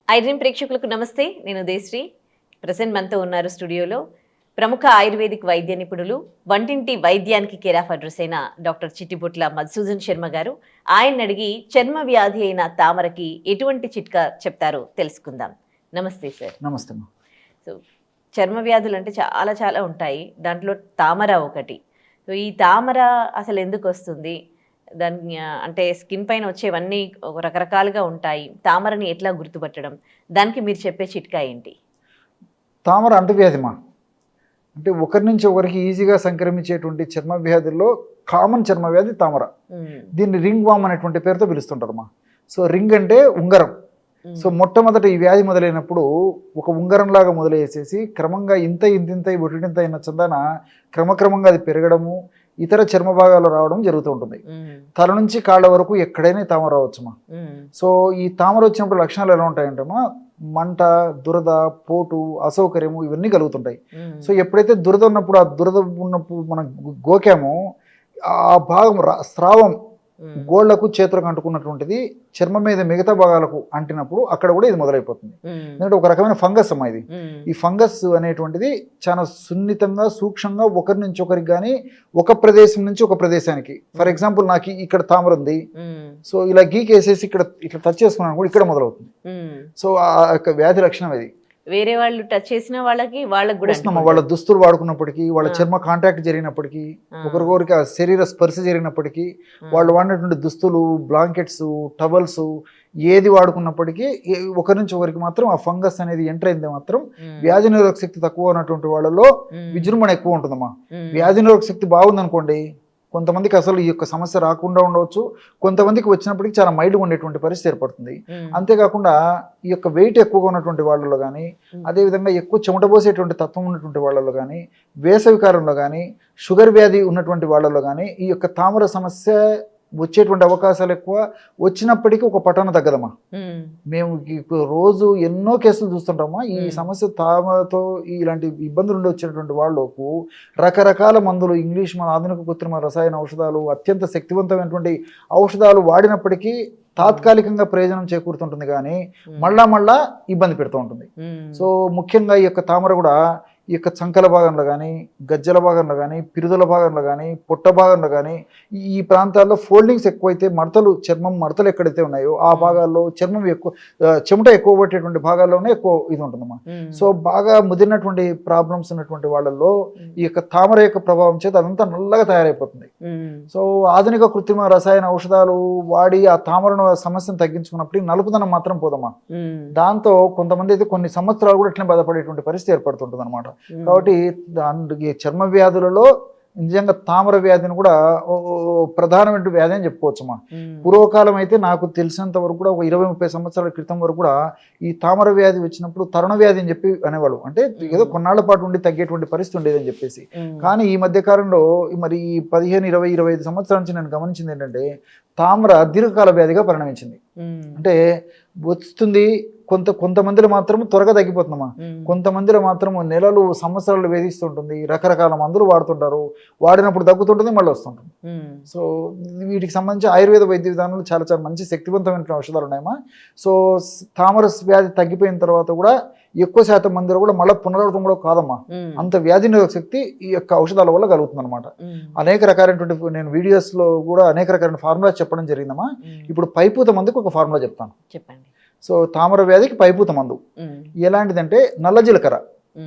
ఐడ్రీమ్ ప్రేక్షకులకు నమస్తే. నేను దేశ్రీ. ప్రజెంట్ మనతో ఉన్నారు స్టూడియోలో ప్రముఖ ఆయుర్వేదిక్ వైద్య నిపుణులు, వంటింటి వైద్యానికి కేర్ ఆఫ్ అడ్రస్ అయిన డాక్టర్ చిట్టిబొట్ల మధుసూదన్ శర్మ గారు. ఆయన అడిగి చర్మ వ్యాధి అయిన తామరకి ఎటువంటి చిట్కా చెప్తారో తెలుసుకుందాం. నమస్తే సార్. నమస్తే. సో చర్మ వ్యాధులు అంటే చాలా చాలా ఉంటాయి, దాంట్లో తామర ఒకటి. సో ఈ తామర అసలు ఎందుకు వస్తుంది? దాన్ని అంటే స్కిన్ పైన వచ్చేవన్నీ రకరకాలుగా ఉంటాయి. తామరని ఎట్లా గుర్తుపట్టడం, దానికి మీరు చెప్పే చిట్కా ఏంటి? తామర అంటువ్యాధిమా, అంటే ఒకరి నుంచి ఒకరికి ఈజీగా సంక్రమించేటువంటి చర్మ వ్యాధుల్లో కామన్ చర్మ వ్యాధి తామర. దీన్ని రింగ్ వామ్ అనేటువంటి పేరుతో పిలుస్తుంటారమ్మా. సో రింగ్ అంటే ఉంగరం. సో మొట్టమొదట ఈ వ్యాధి మొదలైనప్పుడు ఒక ఉంగరంలాగా మొదలయ్యేసేసి క్రమంగా ఇంత ఒటింత అయిన చందాన క్రమక్రమంగా అది పెరగడము, ఇతర చర్మ భాగాలు రావడం జరుగుతూ ఉంటుంది. తల నుంచి కాళ్ళ వరకు ఎక్కడైనా తామర రావచ్చుమా. సో ఈ తామర వచ్చినప్పుడు లక్షణాలు ఎలా ఉంటాయంటమ్మా, మంట, దురద, పోటు, అసౌకర్యము ఇవన్నీ కలుగుతుంటాయి. సో ఎప్పుడైతే దురద ఉన్నప్పుడు, ఆ దురద ఉన్నప్పుడు మనం గోకామో ఆ భాగం స్రావం గోళ్లకు చేతులకు అంటుకున్నటువంటిది చర్మం మీద మిగతా భాగాలకు అంటినప్పుడు అక్కడ కూడా ఇది మొదలైపోతుంది. ఎందుకంటే ఒక రకమైన ఫంగస్ అమ్మా ఇది. ఈ ఫంగస్ అనేటువంటిది చాలా సున్నితంగా, సూక్ష్మంగా ఒకరి నుంచి ఒకరికి కానీ, ఒక ప్రదేశం నుంచి ఒక ప్రదేశానికి, ఫర్ ఎగ్జాంపుల్ నాకు ఇక్కడ తామర ఉంది, సో ఇలా గీకేసేసి ఇక్కడ ఇట్లా టచ్ చేసుకున్నాను కూడా ఇక్కడ మొదలవుతుంది. సో ఆ యొక్క వ్యాధి లక్షణం ఇది. వేరే వాళ్ళు టచ్ చేసిన వాళ్ళకి వాళ్ళ దుస్తులు వాడుకున్నప్పటికీ, వాళ్ళ చర్మ కాంటాక్ట్ జరిగినప్పటికీ, ఒకరికొకరికి ఆ శరీర స్పర్శ జరిగినప్పటికీ, వాళ్ళు వాడినటువంటి దుస్తులు, బ్లాంకెట్స్, టవల్స్ ఏది వాడుకున్నప్పటికీ ఒకరి నుంచి ఒకరికి మాత్రం ఆ ఫంగస్ అనేది ఎంటర్ అయింది మాత్రం వ్యాధి నిరోధక శక్తి తక్కువ ఉన్నటువంటి వాళ్ళలో విజృంభణ ఎక్కువ ఉంటుందమ్మా. వ్యాధి నిరోధక శక్తి బాగుందనుకోండి, కొంతమందికి అసలు ఈ యొక్క సమస్య రాకుండా ఉండవచ్చు, కొంతమందికి వచ్చినప్పటికీ చాలా మైల్డ్గా ఉండేటువంటి పరిస్థితి ఏర్పడుతుంది. అంతేకాకుండా ఈ యొక్క వెయిట్ ఎక్కువగా ఉన్నటువంటి వాళ్ళలో కానీ, అదేవిధంగా ఎక్కువ చెమట పోసేటువంటి తత్వం ఉన్నటువంటి వాళ్ళలో కానీ, వేసవి కాలంలో కానీ, షుగర్ వ్యాధి ఉన్నటువంటి వాళ్ళలో కానీ ఈ యొక్క తామర సమస్య వచ్చేటువంటి అవకాశాలు ఎక్కువ. వచ్చినప్పటికీ ఒక పట్టణ తగ్గదమ్మా. మేము రోజు ఎన్నో కేసులు చూస్తుంటామా. ఈ సమస్య తామరతో ఇలాంటి ఇబ్బందులు ఉండి వచ్చినటువంటి వాళ్ళకు రకరకాల మందులు, ఇంగ్లీష్ మన ఆధునిక కృత్రిమ రసాయన ఔషధాలు, అత్యంత శక్తివంతమైనటువంటి ఔషధాలు వాడినప్పటికీ తాత్కాలికంగా ప్రయోజనం చేకూరుతుంటుంది కానీ మళ్ళా ఇబ్బంది పెడుతూ ఉంటుంది. సో ముఖ్యంగా ఈ యొక్క తామర కూడా ఈ యొక్క చంకల భాగంలో కానీ, గజ్జల భాగంలో కానీ, పిరుదల భాగంలో కానీ, పొట్ట భాగంలో కానీ ఈ ప్రాంతాల్లో ఫోల్డింగ్స్ ఎక్కువైతే చర్మం మడతలు ఎక్కడైతే ఉన్నాయో ఆ భాగాల్లో చర్మం ఎక్కువ, చెమట ఎక్కువ పట్టేటువంటి భాగాల్లోనే ఎక్కువ ఇది ఉంటుందమ్మా. సో బాగా ముదిరినటువంటి ప్రాబ్లమ్స్ ఉన్నటువంటి వాళ్ళల్లో ఈ యొక్క తామర యొక్క ప్రభావం చేత అదంతా నల్లగా తయారైపోతుంది. సో ఆధునిక కృత్రిమ రసాయన ఔషధాలు వాడి ఆ తామరను సమస్యను తగ్గించుకున్నప్పుడు నలుపుదనం మాత్రం పోదమ్మా. దాంతో కొంతమంది అయితే కొన్ని సంవత్సరాలు కూడా ఇట్లా బాధపడేటువంటి పరిస్థితి ఏర్పడుతుంటుంది అనమాట. కాబట్టి చర్మ వ్యాధులలో నిజంగా తామర వ్యాధిని కూడా ప్రధానమైన వ్యాధి అని చెప్పుకోవచ్చమ్మా. పూర్వకాలం అయితే నాకు తెలిసినంత వరకు కూడా ఒక 20-30 సంవత్సరాల క్రితం వరకు కూడా ఈ తామర వ్యాధి వచ్చినప్పుడు తరుణ వ్యాధి అని చెప్పి అనేవాళ్ళు. అంటే ఏదో కొన్నాళ్ల పాటు ఉండి తగ్గేటువంటి పరిస్థితి ఉండేదని చెప్పేసి. కానీ ఈ మధ్య కాలంలో మరి 15, 20, 25 సంవత్సరాల నుంచి నేను గమనించింది ఏంటంటే తామర దీర్ఘకాల వ్యాధిగా పరిణమించింది. అంటే వస్తుంది కొంతమందిలో మాత్రం త్వరగా తగ్గిపోతుందమ్మా, కొంతమందిలో మాత్రం నెలలు, సంవత్సరాలు వేధిస్తుంటుంది. రకరకాల మందులు వాడుతుంటారు, వాడినప్పుడు తగ్గుతుంటుంది, మళ్ళీ వస్తుంటుంది. సో వీటికి సంబంధించి ఆయుర్వేద వైద్య విధానంలో చాలా చాలా మంచి శక్తివంతమైన ఔషధాలు ఉన్నాయమ్మా. సో తామర వ్యాధి తగ్గిపోయిన తర్వాత కూడా ఎక్కువ శాతం మందిలో కూడా మళ్ళీ పునరావృతం కూడా కాదమ్మా. అంత వ్యాధి నిరోధక శక్తి ఈ యొక్క ఔషధాల వల్ల కలుగుతుంది అనమాట. అనేక రకాలైనటువంటి నేను వీడియోస్ లో కూడా అనేక రకాలైన ఫార్ములా చెప్పడం జరిగిందమ్మా. ఇప్పుడు పైపూత మందుకు ఒక ఫార్ములా చెప్తాను, చెప్పండి. సో తామర వ్యాధికి పైపూత మందు ఎలాంటిదంటే నల్ల జీలకర్ర.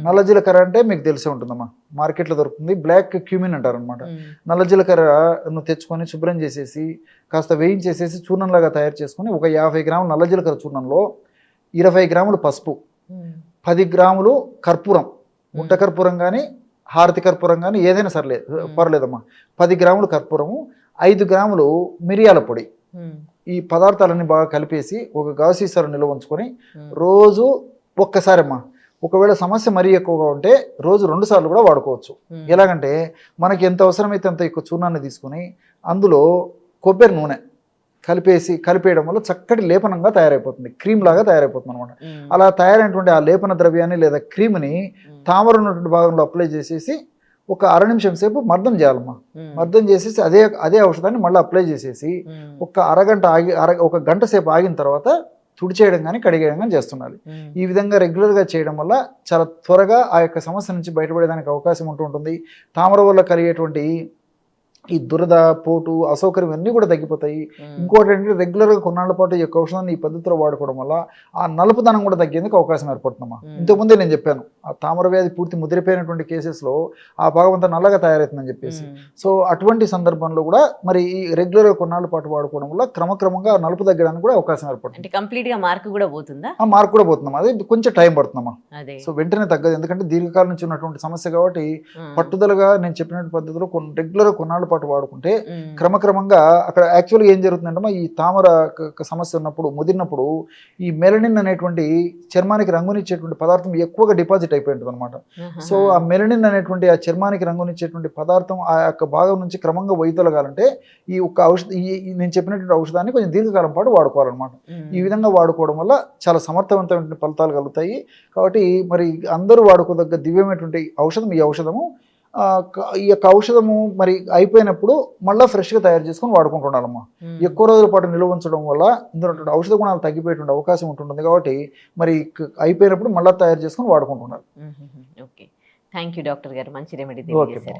నల్ల జీలకర్ర అంటే మీకు తెలిసే ఉంటుందమ్మా, మార్కెట్లో దొరుకుతుంది. బ్లాక్ క్యూమిన్ అంటారు అనమాట. నల్ల జీలకర్రను తెచ్చుకొని శుభ్రం చేసేసి కాస్త వేయించేసేసి చూర్ణంలాగా తయారు చేసుకుని ఒక 50 గ్రాముల నల్ల జీలకర్ర చూర్ణంలో 20 గ్రాములు పసుపు, 10 గ్రాములు కర్పూరం, గుంట కర్పూరం కానీ హారతి కర్పూరం కానీ ఏదైనా పర్లేదమ్మా, 10 గ్రాములు కర్పూరము, 5 గ్రాములు మిరియాల పొడి, ఈ పదార్థాలన్నీ బాగా కలిపేసి ఒక గాజు సీసాలో నిల్వ ఉంచుకొని రోజు ఒక్కసారమ్మా. ఒకవేళ సమస్య మరీ ఎక్కువగా ఉంటే రోజు 2 సార్లు కూడా వాడుకోవచ్చు. ఎలాగంటే మనకి ఎంత అవసరమైతే అంత ఎక్కువ చూర్ణాన్ని తీసుకుని అందులో కొబ్బరి నూనె కలిపేయడం వల్ల చక్కటి లేపనంగా తయారైపోతుంది, క్రీమ్ లాగా తయారైపోతుంది అనమాట. అలా తయారైనటువంటి ఆ లేపన ద్రవ్యాన్ని లేదా క్రీమ్ని తామర ఉన్నటువంటి భాగంలో అప్లై చేసేసి ఒక అర నిమిషం సేపు మర్దం చేయాలమ్మా. మర్దం చేసేసి అదే ఔషధాన్ని మళ్ళీ అప్లై చేసేసి ఒక అరగంట ఒక గంట సేపు ఆగిన తర్వాత తుడిచేయడం కానీ కడిగేయడం కానీ చేస్తుండాలి. ఈ విధంగా రెగ్యులర్గా చేయడం వల్ల చాలా త్వరగా ఆ యొక్క సమస్య నుంచి బయటపడేదానికి అవకాశం ఉంటుంది. తామర వల్ల కలిగేటువంటి ఈ దురద, పోటు, అసౌకర్యం అన్నీ కూడా తగ్గిపోతాయి. ఇంకోటి ఏంటంటే రెగ్యులర్గా కొన్నాళ్ళ పాటు ఈ యొక్క ఔషధాన్ని ఈ పద్ధతిలో వాడుకోవడం వల్ల ఆ నలుపుదనం కూడా తగ్గేందుకు అవకాశం ఏర్పడుతుందమ్మా. ఇంతకుముందే నేను చెప్పాను, ఆ తామర వ్యాధి పూర్తి ముదిరిపోయినటువంటి కేసెస్లో ఆ భాగం అంతా నల్లగా తయారవుతుందని చెప్పేసి. సో అటువంటి సందర్భంలో కూడా మరి ఈ రెగ్యులర్గా కొన్నాళ్ళ పాటు వాడుకోవడం వల్ల క్రమక్రమంగా నలుపు తగ్గడానికి కూడా అవకాశం ఏర్పడుతుంది. అంటే కంప్లీట్ గా మార్క్ కూడా పోతుందా? ఆ మార్క్ కూడా పోతుందమ్మా. అది కొంచెం టైం పడుతుందమ్మా. అదే సో వెంటనే తగ్గదు, ఎందుకంటే దీర్ఘకాలం నుంచి ఉన్నటువంటి సమస్య కాబట్టి పట్టుదలగా నేను చెప్పినటువంటి పద్ధతిలో రెగ్యులర్గా కొన్నాళ్ళ పాటు వాడుకుంటే క్రమక్రమంగా అక్కడ యాక్చువల్గా ఏం జరుగుతుందంటే ఈ తామర సమస్య ఉన్నప్పుడు, ముదిరినప్పుడు ఈ మెలనిన్ అనేటువంటి చర్మానికి రంగునిచ్చేటువంటి పదార్థం ఎక్కువగా డిపాజిట్ అయిపోయి ఉంటుంది అనమాట. సో ఆ మెలనిన్ అనేటువంటి ఆ చర్మానికి రంగునిచ్చేటువంటి పదార్థం ఆ యొక్క భాగం నుంచి క్రమంగా వైదొలగాలంటే ఈ ఒక్క నేను చెప్పినటువంటి ఔషధాన్ని కొంచెం దీర్ఘకాలం పాటు వాడుకోవాలన్నమాట. ఈ విధంగా వాడుకోవడం వల్ల చాలా సమర్థవంతమైన ఫలితాలు కలుగుతాయి. కాబట్టి మరి అందరూ వాడుకోదగ్గ దివ్యమైనటువంటి ఔషధం ఈ ఔషధము. ఈ యొక్క ఔషధము మరి అయిపోయినప్పుడు మళ్ళీ ఫ్రెష్గా తయారు చేసుకొని వాడుకుంటుండాలమ్మా. ఎక్కువ రోజుల పాటు నిల్వ ఉంచడం వల్ల ఇందులో ఔషధ గుణాలు తగ్గిపోయేటువంటి అవకాశం ఉంటుంది. కాబట్టి మరి అయిపోయినప్పుడు మళ్ళీ తయారు చేసుకొని వాడుకుంటున్నారు. ఓకే, థ్యాంక్ యూ డాక్టర్ గారు, మంచి రెమెడీ ఓకే.